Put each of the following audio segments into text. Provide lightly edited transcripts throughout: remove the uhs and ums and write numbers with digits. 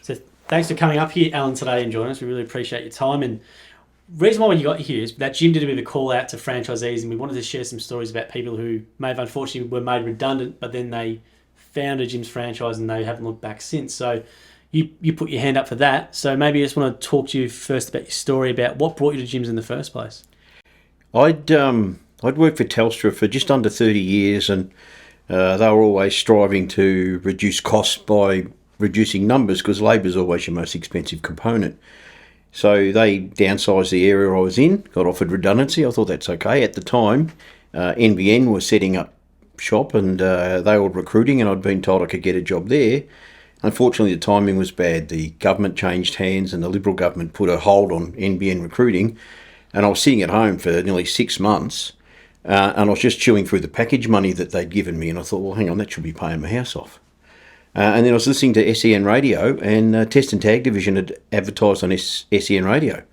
So thanks for coming up here, Alan, today and joining us. We really appreciate your time. And the reason why you got here is that Jim did a bit of a call out to franchisees, and we wanted to share some stories about people who may have unfortunately were made redundant, but then they found a Jim's franchise and they haven't looked back since. So you put your hand up for that. So maybe I just want to talk to you first about your story about what brought you to Jim's in the first place. I'd worked for Telstra for just under 30 years, and they were always striving to reduce costs by reducing numbers, because labour is always your most expensive component. So they downsized the area I was in, got offered redundancy. I thought that's okay. At the time, NBN was setting up shop, and they were recruiting, and I'd been told I could get a job there. Unfortunately, the timing was bad. The government changed hands, and the Liberal government put a hold on NBN recruiting, and I was sitting at home for nearly 6 months, and I was just chewing through the package money that they'd given me, and I thought, well, hang on, that should be paying my house off. And then I was listening to SEN Radio, and Test and Tag Division had advertised on SEN Radio.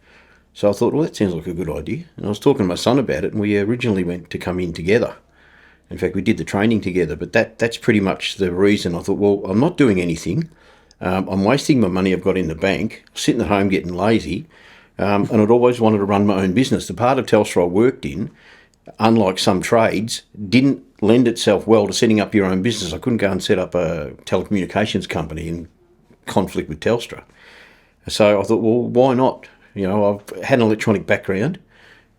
So I thought, well, that sounds like a good idea. And I was talking to my son about it, and we originally went to come in together. In fact, we did the training together, but that's pretty much the reason. I thought, well, I'm not doing anything. I'm wasting my money I've got in the bank, sitting at home getting lazy, and I'd always wanted to run my own business. The part of Telstra I worked in, unlike some trades, didn't lend itself well to setting up your own business. I couldn't go and set up a telecommunications company in conflict with Telstra. So I thought, well, why not? You know, I've had an electronic background.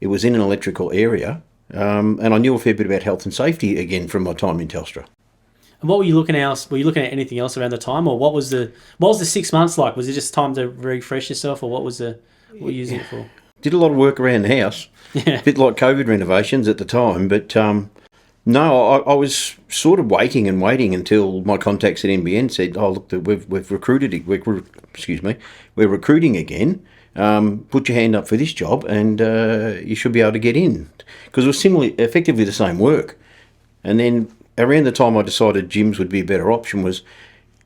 It was in an electrical area. And I knew a fair bit about health and safety again from my time in Telstra. And what were you looking at? Were you looking at anything else around the time, or what was the 6 months like? Was it just time to refresh yourself, or what were you using it for? Did a lot of work around the house, Yeah. a bit like COVID renovations at the time. But no, I was sort of waiting until my contacts at NBN said, "Oh, look, we've recruited. We're recruiting again. Put your hand up for this job, and you should be able to get in." Because it was effectively the same work. And then around the time I decided Jim's would be a better option,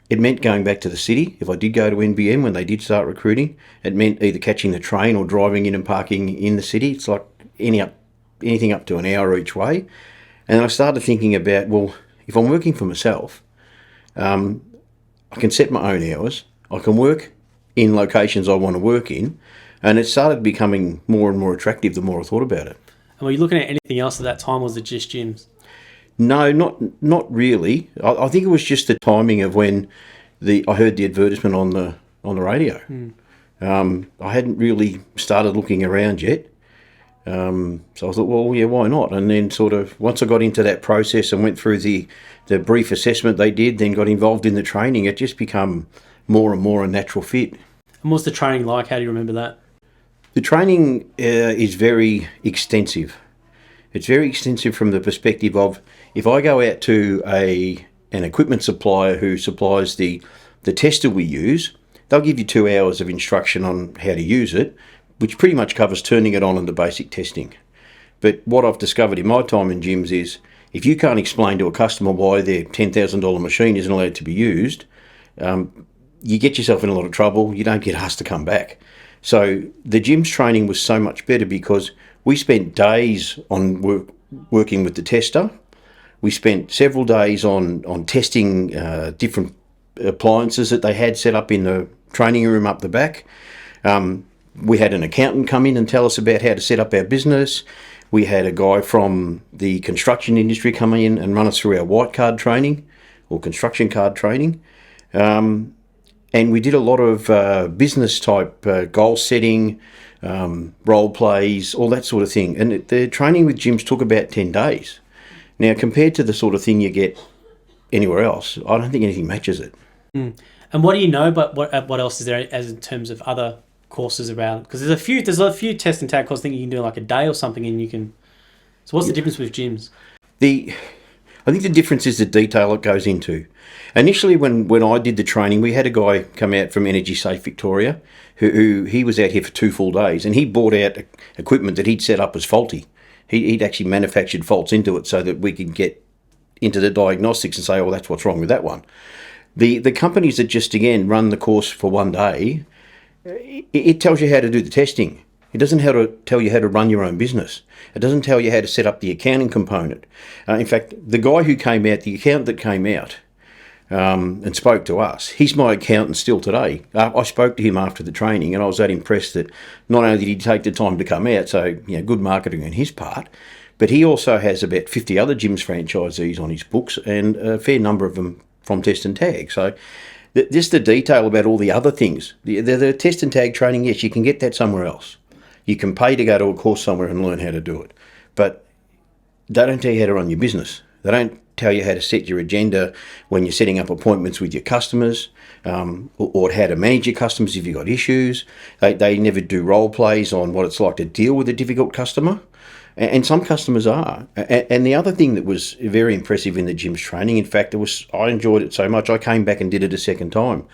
it meant going back to the city. If I did go to NBN when they did start recruiting, it meant either catching the train or driving in and parking in the city. It's like anything up to an hour each way. And I started thinking about, well, if I'm working for myself, I can set my own hours. I can work in locations I want to work in. And it started becoming more and more attractive the more I thought about it. And were you looking at anything else at that time, or was it just Jim's? No, not really. I think it was just the timing of when I heard the advertisement on the radio. I hadn't really started looking around yet. So I thought, well, yeah, why not? And then sort of once I got into that process and went through the brief assessment they did, then got involved in the training, it just become more and more a natural fit. And what's the training like? How do you remember that? The training is very extensive. It's very extensive from the perspective of, if I go out to an equipment supplier who supplies the tester we use, they'll give you 2 hours of instruction on how to use it, which pretty much covers turning it on and the basic testing. But what I've discovered in my time in Jim's is, if you can't explain to a customer why their $10,000 machine isn't allowed to be used, you get yourself in a lot of trouble. You don't get asked to come back. So the Jim's training was so much better because we spent days on working with the tester. We spent several days on testing different appliances that they had set up in the training room up the back. We had an accountant come in and tell us about how to set up our business. We had a guy from the construction industry come in and run us through our white card training or construction card training. And we did a lot of business type goal setting, role plays, all that sort of thing. And the training with Jim's took about 10 days. Now, compared to the sort of thing you get anywhere else, I don't think anything matches it. And what do you know, but what else is there as in terms of other courses around? Because there's a few test and tag courses I think you can do in like a day or something, and you can. So what's the difference with Jim's? I think the difference is the detail it goes into. Initially, when I did the training, we had a guy come out from Energy Safe Victoria who he was out here for 2 full days, and he brought out equipment that he'd set up as faulty. He'd actually manufactured faults into it so that we could get into the diagnostics and say, oh, that's what's wrong with that one. The companies that just, again, run the course for 1 day, it tells you how to do the testing. It doesn't tell you how to run your own business. It doesn't tell you how to set up the accounting component. In fact, the guy who came out, the accountant that came out, and spoke to us. He's my accountant still today. I spoke to him after the training, and I was that impressed that not only did he take the time to come out, so good marketing on his part, but he also has about 50 other gyms franchisees on his books, and a fair number of them from Test and Tag. So just the detail about all the other things. The Test and Tag training, yes, you can get that somewhere else. You can pay to go to a course somewhere and learn how to do it. But they don't tell you how to run your business. They don't tell you how to set your agenda when you're setting up appointments with your customers, or how to manage your customers if you've got issues. They never do role plays on what it's like to deal with a difficult customer. And some customers are. And the other thing that was very impressive in the gym's training, in fact, I enjoyed it so much I came back and did it a second time.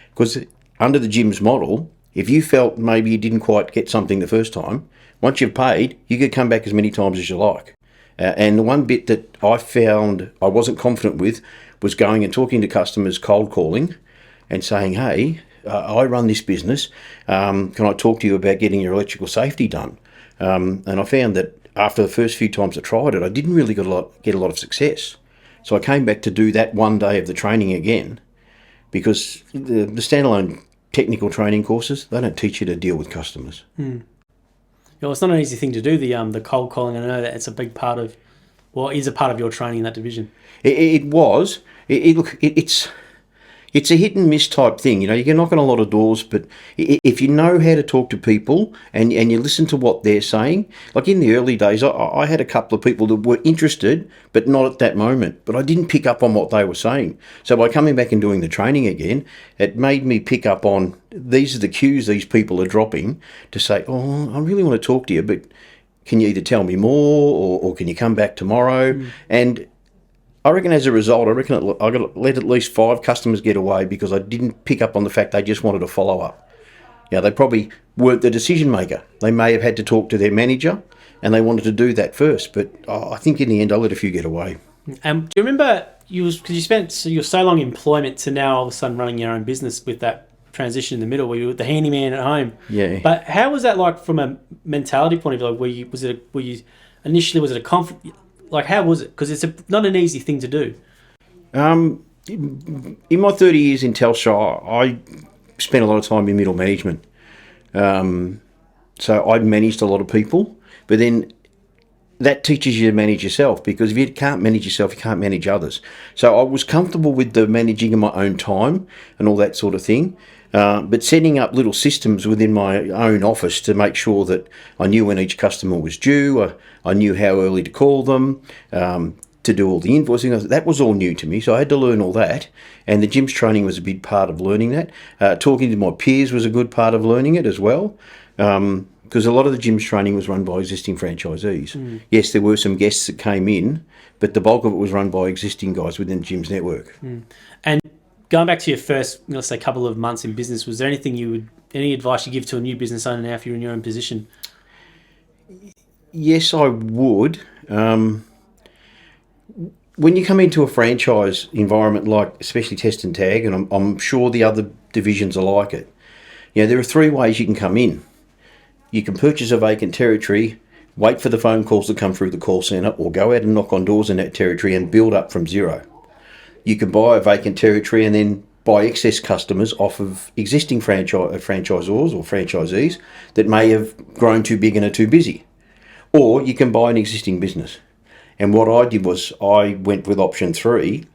Because under the gym's model, if you felt maybe you didn't quite get something the first time, once you've paid, you could come back as many times as you like. And the one bit that I found I wasn't confident with was going and talking to customers, cold calling, and saying, hey, I run this business. Can I talk to you about getting your electrical safety done? And I found that after the first few times I tried it, I didn't really get a lot of success. So I came back to do that one day of the training again, because the standalone technical training courses, they don't teach you to deal with customers. Well, it's not an easy thing to do, the cold calling. I know that it's a big part of, is a part of your training in that division. It was. It's a hit and miss type thing. You can knock on a lot of doors, but if you know how to talk to people and you listen to what they're saying, like in the early days, I had a couple of people that were interested, but not at that moment. But I didn't pick up on what they were saying. So by coming back and doing the training again, it made me pick up on these are the cues these people are dropping to say, oh, I really want to talk to you, but can you either tell me more or can you come back tomorrow? And I reckon as a result, I got to let at least 5 customers get away because I didn't pick up on the fact they just wanted a follow-up. They probably weren't the decision maker. They may have had to talk to their manager and they wanted to do that first. But I think in the end, I let a few get away. Do you remember, because you were so long in employment to now all of a sudden running your own business with that transition in the middle where you were the handyman at home. Yeah. But how was that like from a mentality point of view? Like, was it a conflict? Like, how was it? Because it's not an easy thing to do. In my 30 years in Telstra, I spent a lot of time in middle management. So I'd managed a lot of people, but then that teaches you to manage yourself, because if you can't manage yourself, you can't manage others. So I was comfortable with the managing of my own time and all that sort of thing. But setting up little systems within my own office to make sure that I knew when each customer was due, I knew how early to call them, to do all the invoicing, that was all new to me. So I had to learn all that. And the gym's training was a big part of learning that. Talking to my peers was a good part of learning it as well. Because a lot of the gym's training was run by existing franchisees. Yes, there were some guests that came in, but the bulk of it was run by existing guys within the gym's network. And going back to your first, let's say, couple of months in business, was there any advice you give to a new business owner now if you're in your own position? Yes, I would. When you come into a franchise environment like especially Test and Tag, and I'm sure the other divisions are like it, there are 3 ways you can come in. You can purchase a vacant territory, wait for the phone calls to come through the call centre, or go out and knock on doors in that territory and build up from zero. You can buy a vacant territory and then buy excess customers off of existing franchisors or franchisees that may have grown too big and are too busy. Or you can buy an existing business. And what I did was I went with option 3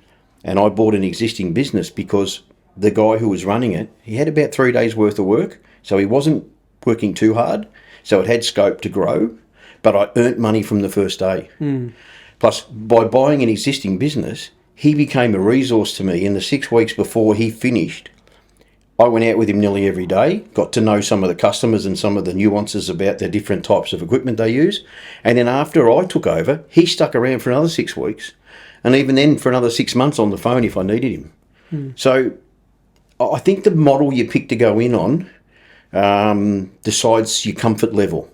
and I bought an existing business because the guy who was running it, he had about 3 days worth of work. So he wasn't working too hard. So it had scope to grow, but I earned money from the first day. Plus, by buying an existing business, he became a resource to me. In the 6 weeks before he finished, I went out with him nearly every day, got to know some of the customers and some of the nuances about the different types of equipment they use. And then after I took over, he stuck around for another 6 weeks. And even then for another 6 months on the phone if I needed him. So I think the model you pick to go in on decides your comfort level.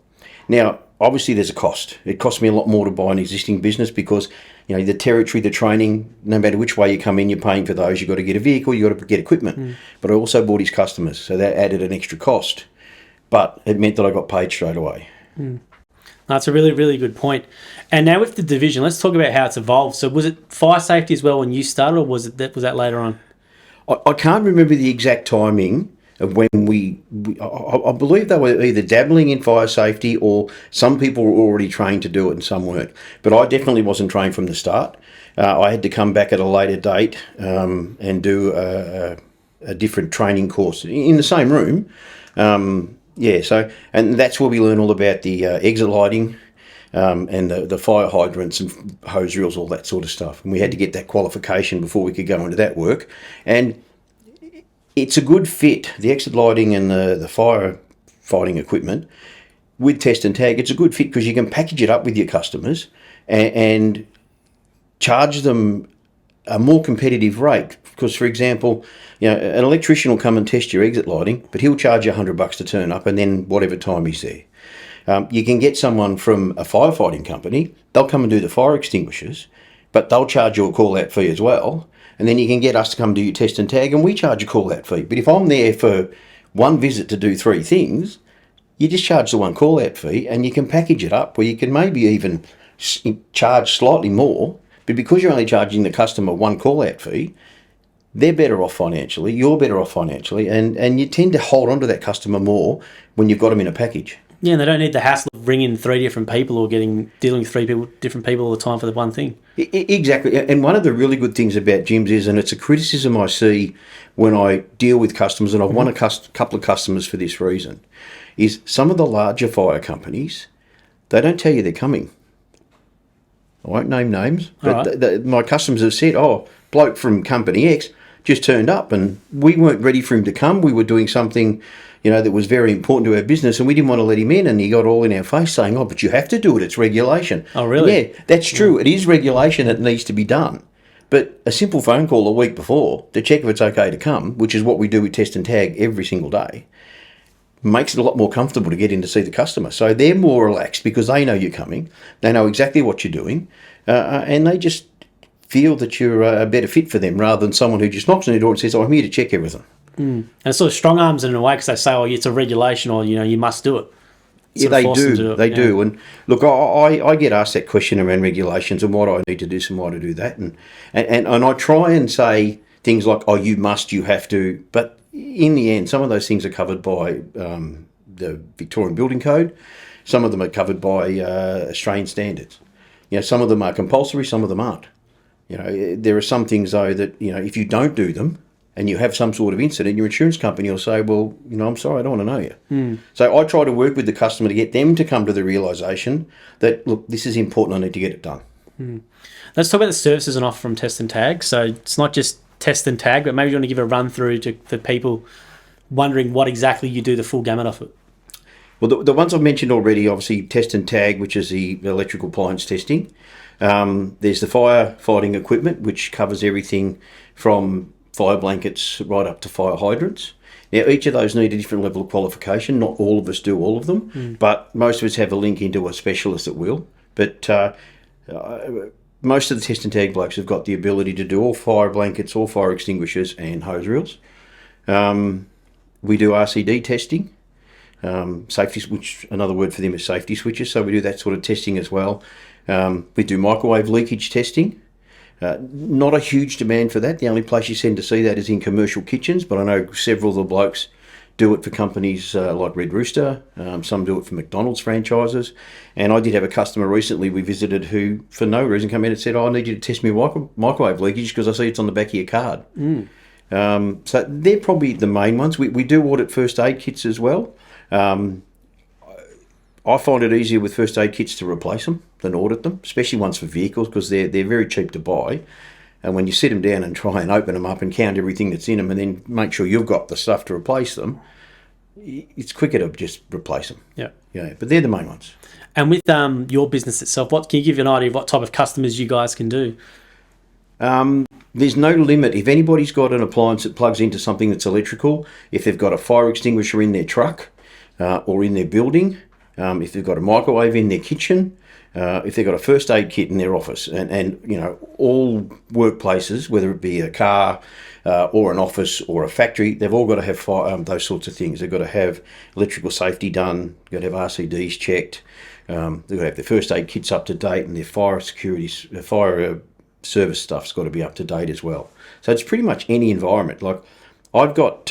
Now, obviously there's a cost. It cost me a lot more to buy an existing business because, the territory, the training, no matter which way you come in, you're paying for those. You've got to get a vehicle, you've got to get equipment. But I also bought his customers, so that added an extra cost. But it meant that I got paid straight away. That's a really, really good point. And now with the division, let's talk about how it's evolved. So was it fire safety as well when you started, or was that later on? I can't remember the exact timing of when I believe they were either dabbling in fire safety or some people were already trained to do it and some weren't. But I definitely wasn't trained from the start. I had to come back at a later date and do a different training course in the same room. And that's where we learn all about the exit lighting and the fire hydrants and hose reels, all that sort of stuff. And we had to get that qualification before we could go into that work. And it's a good fit, the exit lighting and the fire fighting equipment with test and tag. It's a good fit because you can package it up with your customers and charge them a more competitive rate. Because, for example, an electrician will come and test your exit lighting, but he'll charge you $100 to turn up and then whatever time he's there. You can get someone from a firefighting company, they'll come and do the fire extinguishers, but they'll charge you a call-out fee as well. And then you can get us to come do your test and tag and we charge a call-out fee. But if I'm there for one visit to do 3 things, you just charge the one call-out fee and you can package it up where you can maybe even charge slightly more. But because you're only charging the customer one call-out fee, they're better off financially, you're better off financially, and you tend to hold on to that customer more when you've got them in a package. Yeah, and they don't need the hassle of ringing 3 different people or dealing with different people all the time for the one thing. Exactly. And one of the really good things about gyms is, and it's a criticism I see when I deal with customers, and I've won a couple of customers for this reason, is some of the larger fire companies, they don't tell you they're coming. I won't name names, but my customers have said, bloke from company X just turned up and we weren't ready for him to come. We were doing something, that was very important to our business and we didn't want to let him in, and he got all in our face saying, but you have to do it. It's regulation. Oh, really? Yeah, that's true. It is regulation. It needs to be done. But a simple phone call a week before to check if it's okay to come, which is what we do with test and tag every single day, makes it a lot more comfortable to get in to see the customer. So they're more relaxed because they know you're coming. They know exactly what you're doing. And they just feel that you're a better fit for them rather than someone who just knocks on your door and says, I'm here to check everything. And it's sort of strong arms in a way because they say, it's a regulation or, you must do it. They do. They do. And look, I get asked that question around regulations and what I need to do and why to do that. And I try and say things like, you must, you have to. But in the end, some of those things are covered by the Victorian Building Code. Some of them are covered by Australian standards. Some of them are compulsory, some of them aren't. There are some things, though, that, if you don't do them and you have some sort of incident, your insurance company will say, well, I'm sorry, I don't want to know you. So I try to work with the customer to get them to come to the realisation that, look, this is important, I need to get it done. Let's talk about the services on offer from Test and Tag. So it's not just Test and Tag, but maybe you want to give a run through to the people wondering what exactly you do, the full gamut of it. Well, the ones I've mentioned already, obviously Test and Tag, which is the electrical appliance testing. There's the firefighting equipment, which covers everything from fire blankets right up to fire hydrants. Now, each of those need a different level of qualification. Not all of us do all of them, but most of us have a link into a specialist that will. But most of the Test and Tag blokes have got the ability to do all fire blankets, all fire extinguishers and hose reels. We do RCD testing. Safety switch, another word for them is safety switches, so we do that sort of testing as well. We do microwave leakage testing. Not a huge demand for that. The only place you tend to see that is in commercial kitchens, but I know several of the blokes do it for companies like Red Rooster. Some do it for McDonald's franchises. And I did have a customer recently we visited who, for no reason, came in and said, I need you to test me microwave leakage because I see it's on the back of your card. So they're probably the main ones. We do audit first aid kits as well. I find it easier with first aid kits to replace them than audit them, especially ones for vehicles because they're very cheap to buy. And when you sit them down and try and open them up and count everything that's in them and then make sure you've got the stuff to replace them, it's quicker to just replace them. Yeah, but they're the main ones. And with your business itself, can you give you an idea of what type of customers you guys can do? There's no limit. If anybody's got an appliance that plugs into something that's electrical, if they've got a fire extinguisher in their truck or in their building, if they've got a microwave in their kitchen, if they've got a first aid kit in their office, and all workplaces, whether it be a car or an office or a factory, they've all got to have those sorts of things. They've got to have electrical safety done, got to have RCDs checked. They've got to have their first aid kits up to date, and their fire service stuff's got to be up to date as well. So it's pretty much any environment. Like I've got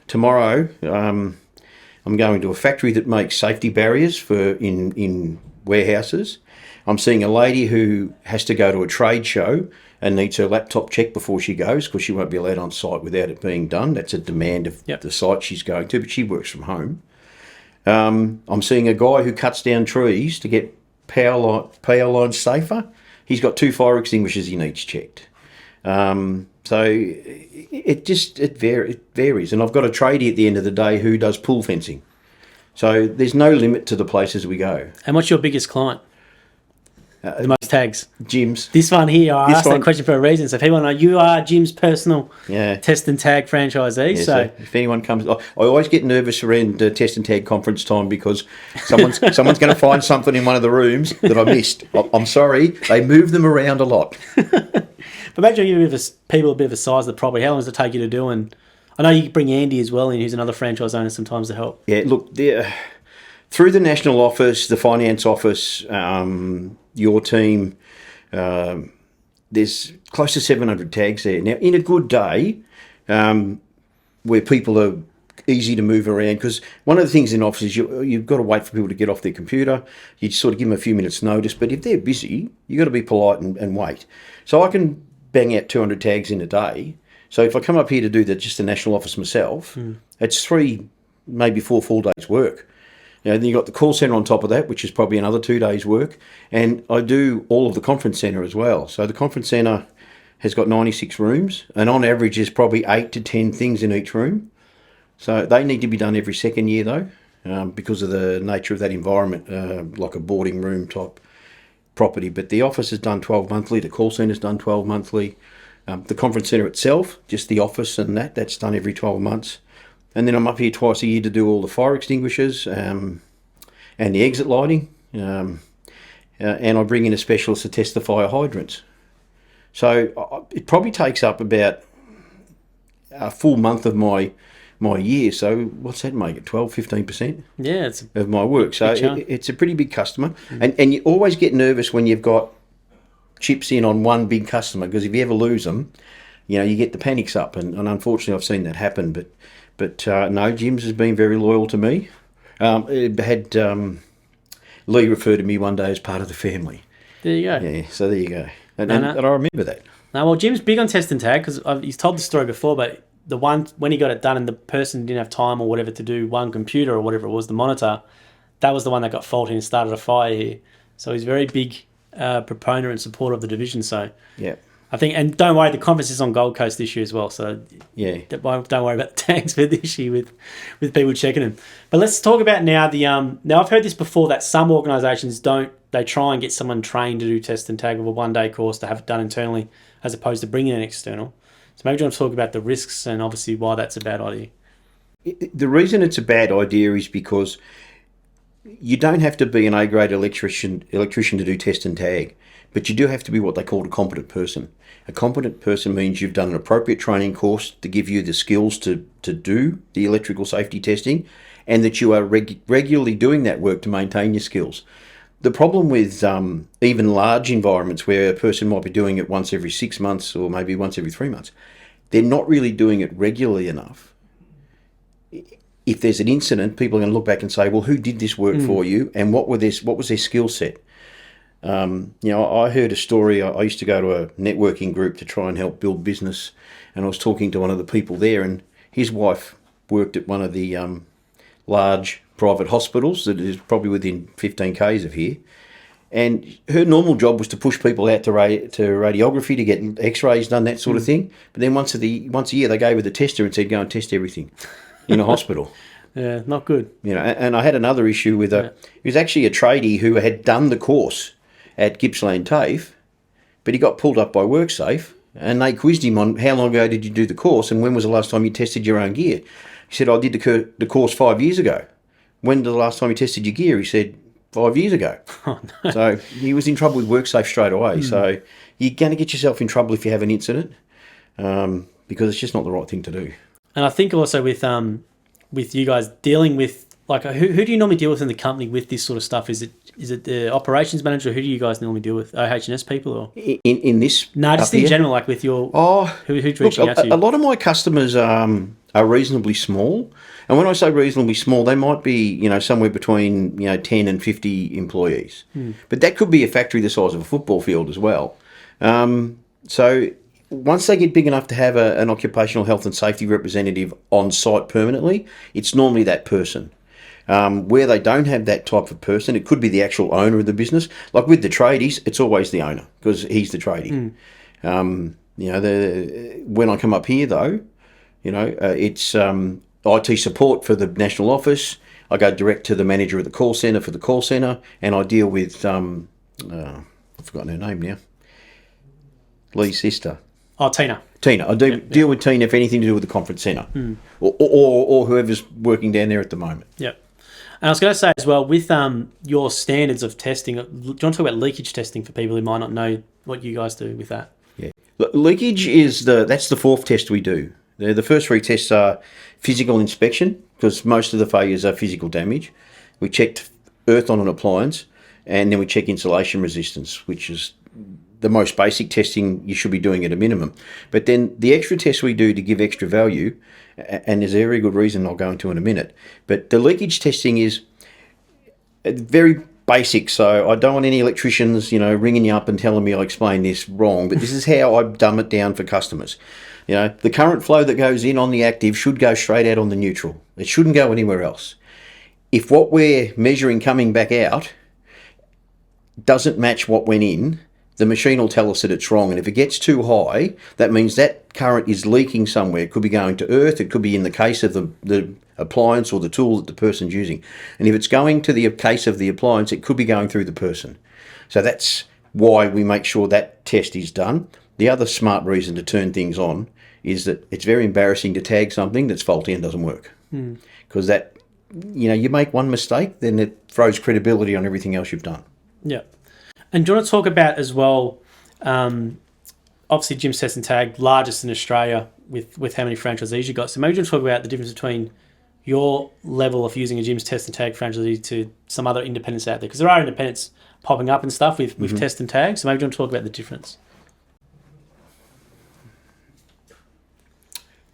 tomorrow, I'm going to a factory that makes safety barriers for in warehouses. I'm seeing a lady who has to go to a trade show and needs her laptop checked before she goes because she won't be allowed on site without it being done. That's a demand of the site she's going to, but she works from home. I'm seeing a guy who cuts down trees to get power lines safer. He's got 2 fire extinguishers he needs checked. So it varies. And I've got a tradie at the end of the day who does pool fencing. So there's no limit to the places we go. And what's your biggest client? The most tags? Gyms. This one here, I asked that question for a reason. So if people know, you are Jim's personal test and tag franchisee. Yeah, so if anyone comes, I always get nervous around test and tag conference time because someone's going to find something in one of the rooms that I missed. I'm sorry, they move them around a lot. But imagine you give people a bit of a size of the property. How long does it take you to do? And I know you bring Andy as well in, who's another franchise owner, sometimes to help. Yeah, look, through the national office, the finance office, your team, there's close to 700 tags there. Now, in a good day, where people are easy to move around, because one of the things in office is you've got to wait for people to get off their computer. You just sort of give them a few minutes notice, but if they're busy, you've got to be polite and wait. So I can bang out 200 tags in a day. So if I come up here to do just the national office myself, it's 3, maybe 4 full days work. Then you've got the call centre on top of that, which is probably another 2 days' work. And I do all of the conference centre as well. So the conference centre has got 96 rooms, and on average there's probably 8 to 10 things in each room. So they need to be done every second year, though, because of the nature of that environment, like a boarding room type property. But the office is done 12 monthly, the call centre is done 12 monthly. The conference centre itself, just the office and that's done every 12 months. And then I'm up here twice a year to do all the fire extinguishers and the exit lighting. And I bring in a specialist to test the fire hydrants. So it probably takes up about a full month of my year. So what's that make it, 12, 15%? Yeah, it's of my work. So it's a pretty big customer. And you always get nervous when you've got chips in on one big customer, because if you ever lose them, you get the panics up. And unfortunately, I've seen that happen. But no, Jim's has been very loyal to me. Lee referred to me one day as part of the family. There you go. Yeah, so there you go. And I remember that. No, well, Jim's big on test and tag, because he's told the story before, but the one, when he got it done and the person didn't have time or whatever to do one computer or whatever it was, the monitor, that was the one that got faulty and started a fire here. So he's very big proponent and supporter of the division. So yeah. I think, and don't worry, the conference is on Gold Coast this year as well. So yeah, don't worry about the tags for this year with people checking them. But let's talk about now now I've heard this before, that some organisations they try and get someone trained to do test and tag with a 1-day course to have it done internally, as opposed to bringing an external. So maybe you want to talk about the risks and obviously why that's a bad idea. The reason it's a bad idea is because you don't have to be an A-grade electrician to do test and tag, but you do have to be what they call a competent person. A competent person means you've done an appropriate training course to give you the skills to do the electrical safety testing, and that you are regularly doing that work to maintain your skills. The problem with even large environments where a person might be doing it once every 6 months or maybe once every 3 months, they're not really doing it regularly enough. If there's an incident, people are going to look back and say, well, who did this work for you, and what was their skill set? I heard a story. I used to go to a networking group to try and help build business, and I was talking to one of the people there, and his wife worked at one of the large private hospitals that is probably within 15 k's of here, and her normal job was to push people out to radiography to get x-rays done, that sort of thing. But then once a year they gave her the tester and said, go and test everything in a hospital. Yeah, not good. And I had another issue with he was actually a tradie who had done the course at Gippsland TAFE, but he got pulled up by WorkSafe, and they quizzed him on how long ago did you do the course and when was the last time you tested your own gear. He said, I did the course 5 years ago. When did the last time you tested your gear? He said, 5 years ago. Oh, no. So he was in trouble with WorkSafe straight away. So you're going to get yourself in trouble if you have an incident, because it's just not the right thing to do. And I think also with you guys dealing with, like, who do you normally deal with in the company with this sort of stuff? Is Is it the operations manager? Who do you guys normally deal with? OH&S people or? In this? No, just in general, like with your... who's reaching out to you? A lot of my customers are reasonably small. And when I say reasonably small, they might be, somewhere between, 10 and 50 employees. But that could be a factory the size of a football field as well. So once they get big enough to have an occupational health and safety representative on site permanently, it's normally that person. Where they don't have that type of person, it could be the actual owner of the business. Like with the tradies, it's always the owner because he's the tradie. When I come up here though, it's IT support for the national office. I go direct to the manager of the call centre for the call centre, and I deal with I've forgotten her name now. Lee's sister. Oh, Tina. I deal with Tina if anything to do with the conference centre, or whoever's working down there at the moment. Yep. And I was going to say as well, with your standards of testing, do you want to talk about leakage testing for people who might not know what you guys do with that? Yeah, leakage is that's the fourth test we do. The first three tests are physical inspection, because most of the failures are physical damage. We checked earth on an appliance, and then we check insulation resistance, which is the most basic testing you should be doing at a minimum. But then the extra tests we do to give extra value, and there's a very good reason I'll go into in a minute, but the leakage testing is very basic, so I don't want any electricians, ringing you up and telling me I explained this wrong, but this is how I dumb it down for customers. The current flow that goes in on the active should go straight out on the neutral. It shouldn't go anywhere else. If what we're measuring coming back out doesn't match what went in, the machine will tell us that it's wrong. And if it gets too high, that means that current is leaking somewhere. It could be going to earth. It could be in the case of the appliance or the tool that the person's using. And if it's going to the case of the appliance, it could be going through the person. So that's why we make sure that test is done. The other smart reason to turn things on is that it's very embarrassing to tag something that's faulty and doesn't work. Because that, you make one mistake, then it throws credibility on everything else you've done. Yeah. And do you want to talk about as well, obviously Jim's Test and Tag, largest in Australia with how many franchisees you got. So maybe you want to talk about the difference between your level of using a Jim's Test and Tag franchisee to some other independents out there. Because there are independents popping up and stuff with Test and Tag. So maybe you want to talk about the difference.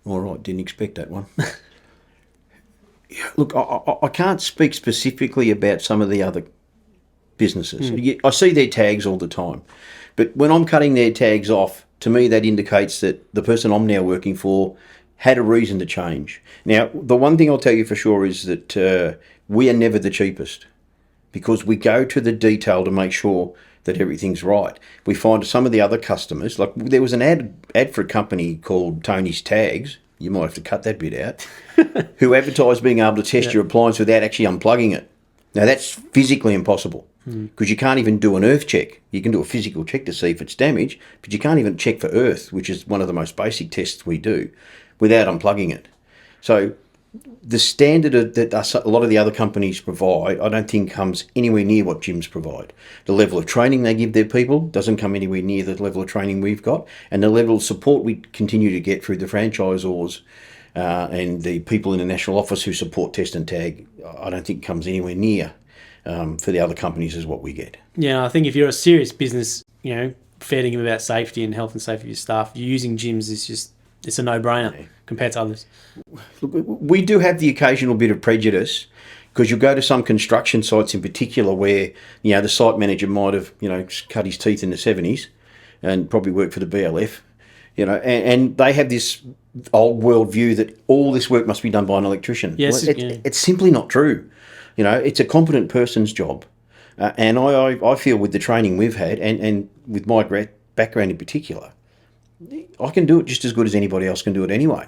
All right, didn't expect that one. Look, I can't speak specifically about some of the other businesses. I see their tags all the time. But when I'm cutting their tags off, to me that indicates that the person I'm now working for had a reason to change. Now, the one thing I'll tell you for sure is that we are never the cheapest because we go to the detail to make sure that everything's right. We find some of the other customers, like there was an ad for a company called Tony's Tags, you might have to cut that bit out, who advertised being able to test your appliance without actually unplugging it. Now that's physically impossible because you can't even do an earth check. You can do a physical check to see if it's damaged, but you can't even check for earth, which is one of the most basic tests we do, without unplugging it. So the standard that a lot of the other companies provide, I don't think comes anywhere near what gyms provide. The level of training they give their people doesn't come anywhere near the level of training we've got, and the level of support we continue to get through the franchisors and the people in the national office who support Test and Tag, I don't think comes anywhere near for the other companies as what we get. Yeah, I think if you're a serious business, fair dinkum about safety and health and safety of your staff, using gyms is just, it's a no-brainer compared to others. Look, we do have the occasional bit of prejudice because you'll go to some construction sites in particular where, the site manager might have, cut his teeth in the 70s and probably worked for the BLF, and they have this old world view that all this work must be done by an electrician. Yes, well, it's simply not true. It's a competent person's job. And I feel with the training we've had and with my background in particular, I can do it just as good as anybody else can do it anyway.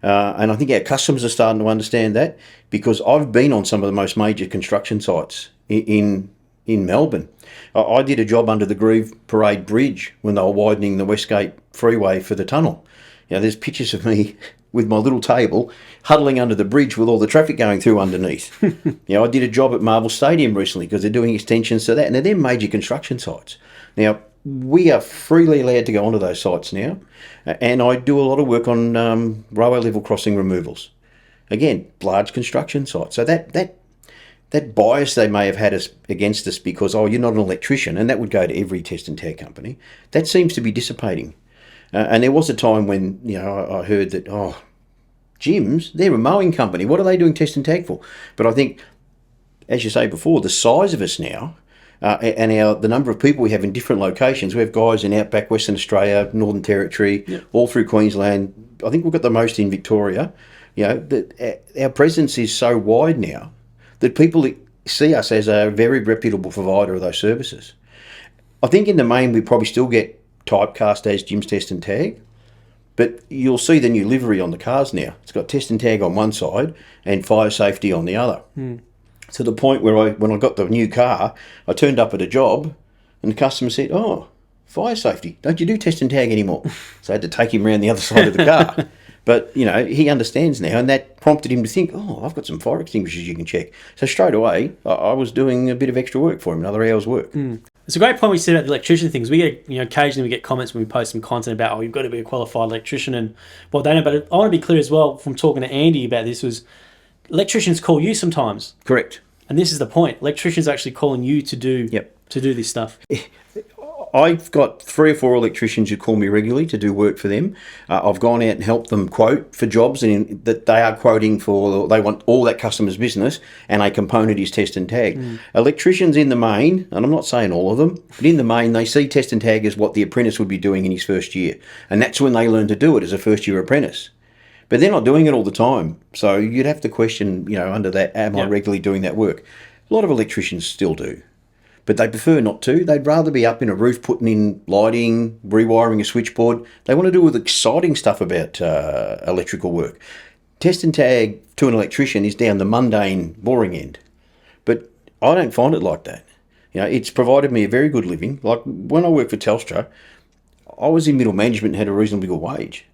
And I think our customers are starting to understand that because I've been on some of the most major construction sites in Melbourne. I did a job under the Grieve Parade Bridge when they were widening the Westgate Freeway for the tunnel. There's pictures of me with my little table huddling under the bridge with all the traffic going through underneath. I did a job at Marvel Stadium recently because they're doing extensions to that, and they're major construction sites. Now, we are freely allowed to go onto those sites now, and I do a lot of work on railway level crossing removals. Again, large construction sites. So that that bias they may have had us against us because, oh, you're not an electrician, and that would go to every test and tag company, that seems to be dissipating. And there was a time when, I heard that, oh, gyms, they're a mowing company. What are they doing test and tag for? But I think, as you say before, the size of us now, and the number of people we have in different locations. We have guys in outback Western Australia, Northern Territory, all through Queensland. I think we've got the most in Victoria. That our presence is so wide now that people see us as a very reputable provider of those services. I think in the main we probably still get typecast as Gyms Test and Tag, but you'll see the new livery on the cars now. It's got Test and Tag on one side and fire safety on the other. To the point where when I got the new car, I turned up at a job and the customer said, oh, fire safety, don't you do Test and Tag anymore? So I had to take him around the other side of the car. But, he understands now, and that prompted him to think, oh, I've got some fire extinguishers you can check. So straight away, I was doing a bit of extra work for him, another hour's work. It's a great point we said about the electrician things. We get, occasionally we get comments when we post some content about, oh, you've got to be a qualified electrician and what they know. But I want to be clear as well from talking to Andy about this was electricians call you sometimes. Correct. And this is the point. Electricians are actually calling you to do this stuff. I've got 3 or 4 electricians who call me regularly to do work for them. I've gone out and helped them quote for jobs and that they are quoting for. They want all that customer's business, and a component is test and tag. Electricians in the main, and I'm not saying all of them, but in the main, they see test and tag as what the apprentice would be doing in his first year, and that's when they learn to do it as a first-year apprentice. But they're not doing it all the time, so you'd have to question, under that, am I regularly doing that work? A lot of electricians still do. But they prefer not to. They'd rather be up in a roof putting in lighting, rewiring a switchboard. They want to do all the exciting stuff about electrical work. Test and tag to an electrician is down the mundane, boring end. But I don't find it like that. It's provided me a very good living. Like when I worked for Telstra, I was in middle management and had a reasonably good wage.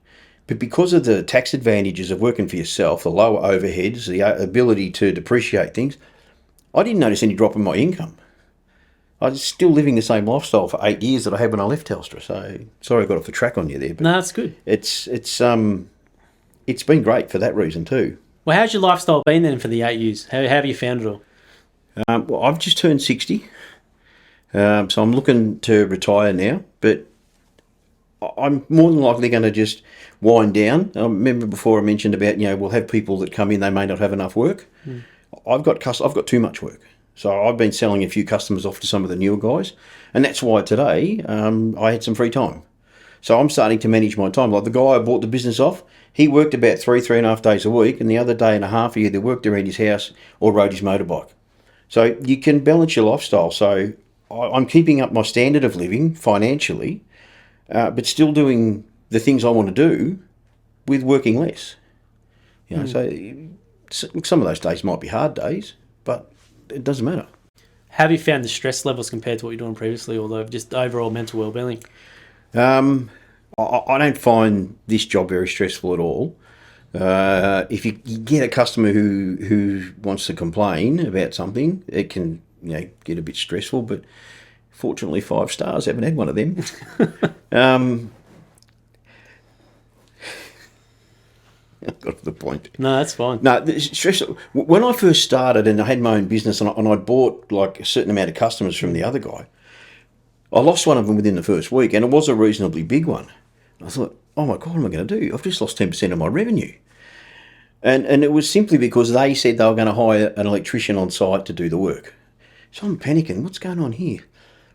But because of the tax advantages of working for yourself, the lower overheads, the ability to depreciate things, I didn't notice any drop in my income. I was still living the same lifestyle for 8 years that I had when I left Telstra. So sorry I got off the track on you there. But no, that's good. It's been great for that reason too. Well, how's your lifestyle been then for the 8 years? How have you found it all? Well, I've just turned 60. So I'm looking to retire now. But I'm more than likely going to just wind down. I remember before I mentioned about, we'll have people that come in, they may not have enough work. I've got too much work. So I've been selling a few customers off to some of the newer guys, and that's why today I had some free time. So I'm starting to manage my time. Like the guy I bought the business off, he worked about 3.5 days a week, and the other day and a half he either worked around his house or rode his motorbike. So you can balance your lifestyle. So I'm keeping up my standard of living financially, but still doing the things I want to do with working less. So some of those days might be hard days, but it doesn't matter. How have you found the stress levels compared to what you were doing previously, or just overall mental well-being? I don't find this job very stressful at all. If you get a customer who wants to complain about something, it can get a bit stressful, but fortunately 5 stars, haven't had one of them. I got to the point. No, that's fine. No, it's stressful. When I first started and I had my own business and I'd bought like a certain amount of customers from the other guy, I lost one of them within the first week, and it was a reasonably big one. I thought, oh my God, what am I going to do? I've just lost 10% of my revenue. And it was simply because they said they were going to hire an electrician on site to do the work. So I'm panicking. What's going on here?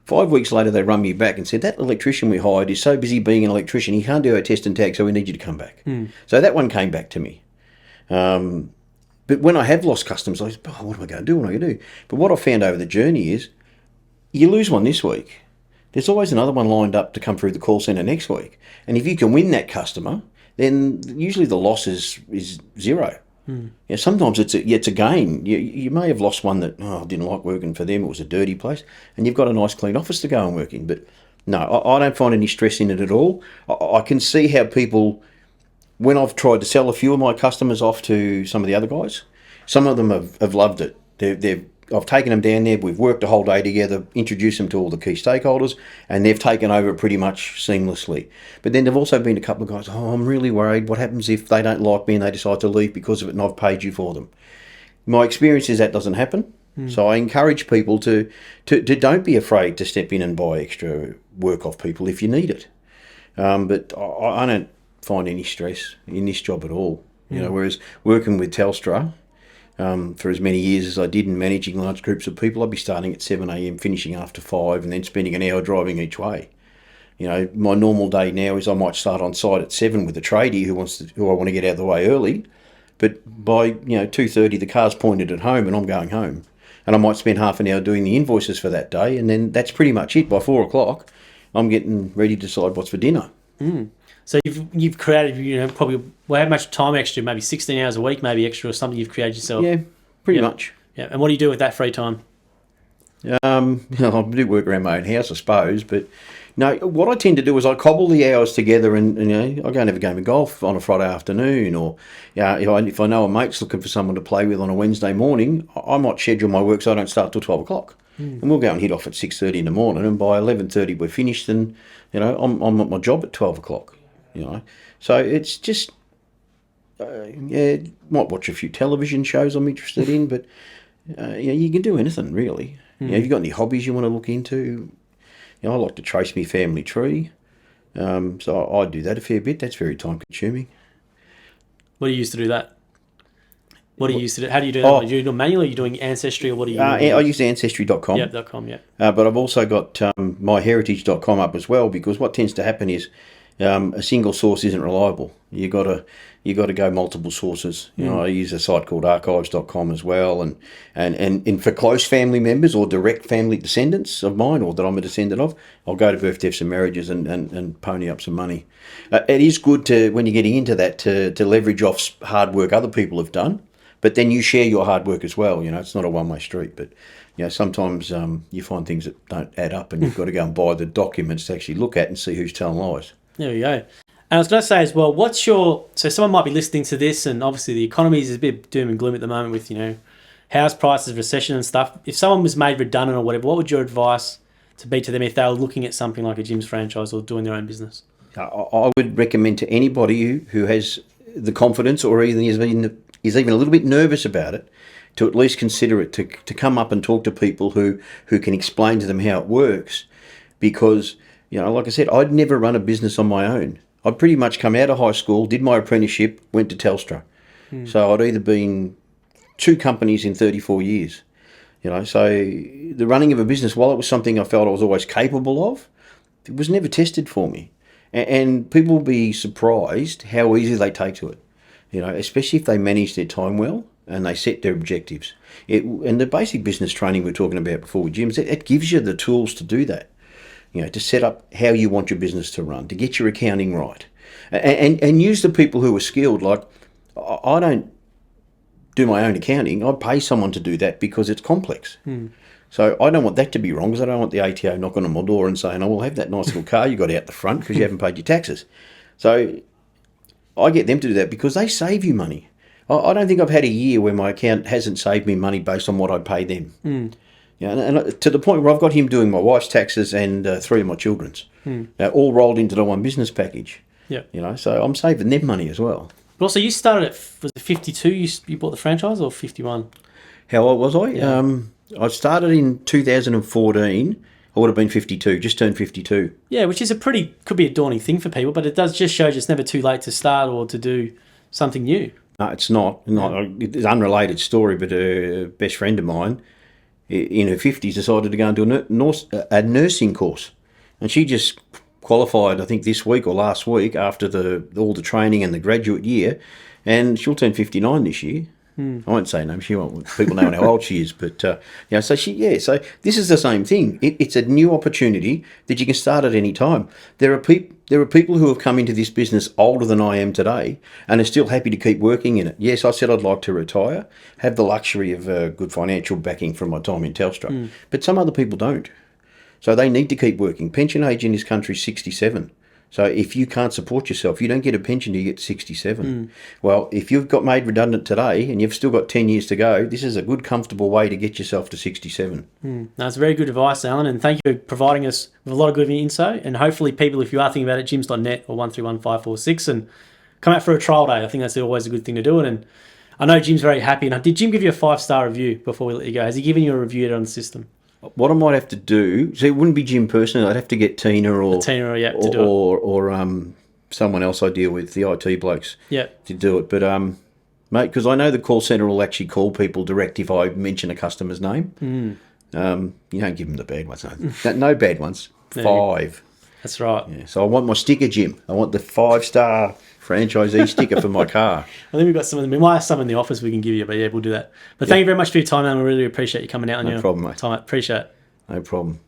5 weeks later, they run me back and said, that electrician we hired is so busy being an electrician, he can't do our test and tag, so we need you to come back. So that one came back to me. But when I have lost customers, I said, oh, what am I going to do? What am I going to do? But what I found over the journey is, you lose one this week, there's always another one lined up to come through the call centre next week. And if you can win that customer, then usually the loss is zero. Sometimes it's a gain. You may have lost one that, I didn't like working for them, it was a dirty place, and you've got a nice clean office to go and work in. But no, I don't find any stress in it at all. I can see how people, when I've tried to sell a few of my customers off to some of the other guys, some of them have loved it. I've taken them down there, we've worked a whole day together, introduced them to all the key stakeholders, and they've taken over pretty much seamlessly. But then there've also been a couple of guys, I'm really worried, what happens if they don't like me and they decide to leave because of it and I've paid you for them? My experience is that doesn't happen. So I encourage people to don't be afraid to step in and buy extra work off people if you need it. But I don't find any stress in this job at all. You know, whereas working with Telstra for as many years as I did and managing large groups of people, I'd be starting at 7 a.m, finishing after 5, and then spending an hour driving each way. You know, my normal day now is I might start on site at 7 with a tradie who I want to get out of the way early, but by 2:30 the car's pointed at home and I'm going home, and I might spend half an hour doing the invoices for that day, and then that's pretty much it. By 4 o'clock, I'm getting ready to decide what's for dinner. So you've created, probably, well, how much time extra? Maybe 16 hours a week, maybe extra, or something you've created yourself. Yeah, pretty much. Yeah, and what do you do with that free time? I do work around my own house, I suppose, but no, what I tend to do is I cobble the hours together, and I go and have a game of golf on a Friday afternoon, or if I know a mate's looking for someone to play with on a Wednesday morning, I might schedule my work so I don't start till 12 o'clock. And we'll go and hit off at 6:30 in the morning, and by 11:30 we're finished, and I'm at my job at 12 o'clock. So it's just might watch a few television shows I'm interested in, but you can do anything really. If you've got any hobbies you want to look into, I like to trace my family tree, so I do that a fair bit. That's very time consuming. What do you use to do that? What do you use to do? How do you do that? Do you do it manually? Are you doing Ancestry, or what are you doing? I use ancestry.com. Yep, .com, yeah. But I've also got myheritage.com up as well, because what tends to happen is a single source isn't reliable. You got to go multiple sources. I use a site called archives.com as well, and for close family members or direct family descendants of mine, or that I'm a descendant of, I'll go to birth, deaths and marriages and pony up some money. It is good to, when you're getting into that, to leverage off hard work other people have done, but then you share your hard work as well. It's not a one-way street, but sometimes you find things that don't add up, and you've got to go and buy the documents to actually look at and see who's telling lies. There we go. And I was going to say as well, so someone might be listening to this, and obviously the economy is a bit doom and gloom at the moment with, house prices, recession and stuff. If someone was made redundant or whatever, what would your advice to be to them if they were looking at something like a Jim's franchise or doing their own business? I would recommend to anybody who has the confidence, or even is even a little bit nervous about it, to at least consider it, to come up and talk to people who can explain to them how it works. Because, like I said, I'd never run a business on my own. I'd pretty much come out of high school, did my apprenticeship, went to Telstra. So I'd either been 2 companies in 34 years. So the running of a business, while it was something I felt I was always capable of, it was never tested for me. And people will be surprised how easy they take to it. Especially if they manage their time well and they set their objectives. And the basic business training we were talking about before with Jim's, it gives you the tools to do that. To set up how you want your business to run, to get your accounting right, and use the people who are skilled. Like, I don't do my own accounting. I pay someone to do that because it's complex. So I don't want that to be wrong, because I don't want the ATO knocking on my door and saying, we'll have that nice little car you got out the front because you haven't paid your taxes. So I get them to do that because they save you money. I don't think I've had a year where my account hasn't saved me money based on what I pay them. And to the point where I've got him doing my wife's taxes and 3 of my children's, all rolled into the one business package. So I'm saving them money as well. But also, you started at, was it 52? You bought the franchise, or 51? How old was I? Yeah. I started in 2014. I would have been 52, just turned 52. Yeah, which is could be a daunting thing for people, but it does just show it's never too late to start or to do something new. No, it's not. It's an unrelated story, but a best friend of mine, in her 50s, decided to go and do a nursing course. And she just qualified, I think, this week or last week after all the training and the graduate year. And she'll turn 59 this year. I won't say no, she won't. People know how old she is. But, so so this is the same thing. It's a new opportunity that you can start at any time. There are people who have come into this business older than I am today and are still happy to keep working in it. Yes, I said I'd like to retire, have the luxury of good financial backing from my time in Telstra. But some other people don't. So they need to keep working. Pension age in this country is 67. So if you can't support yourself, you don't get a pension till you get 67. Well, if you've got made redundant today and you've still got 10 years to go, this is a good, comfortable way to get yourself to 67. That's very good advice, Alan, and thank you for providing us with a lot of good info. And hopefully people, if you are thinking about it, gyms.net or 131546, and come out for a trial day. I think that's always a good thing to do. And I know Jim's very happy. And did Jim give you a 5-star review before we let you go? Has he given you a review on the system? What I might have to do, so it wouldn't be Jim personally. I'd have to get Tina or someone else I deal with, the IT blokes, to do it. But mate, because I know the call centre will actually call people direct if I mention a customer's name. You don't give them the bad ones. No bad ones. 5. That's right. Yeah. So I want my sticker, Jim. I want the 5-star franchisee sticker for my car. I think we've got some of them. We might have some in the office we can give you, but yeah, we'll do that. But thank you very much for your time, and we really appreciate you coming out on your problem, mate. time. Appreciate it. No problem.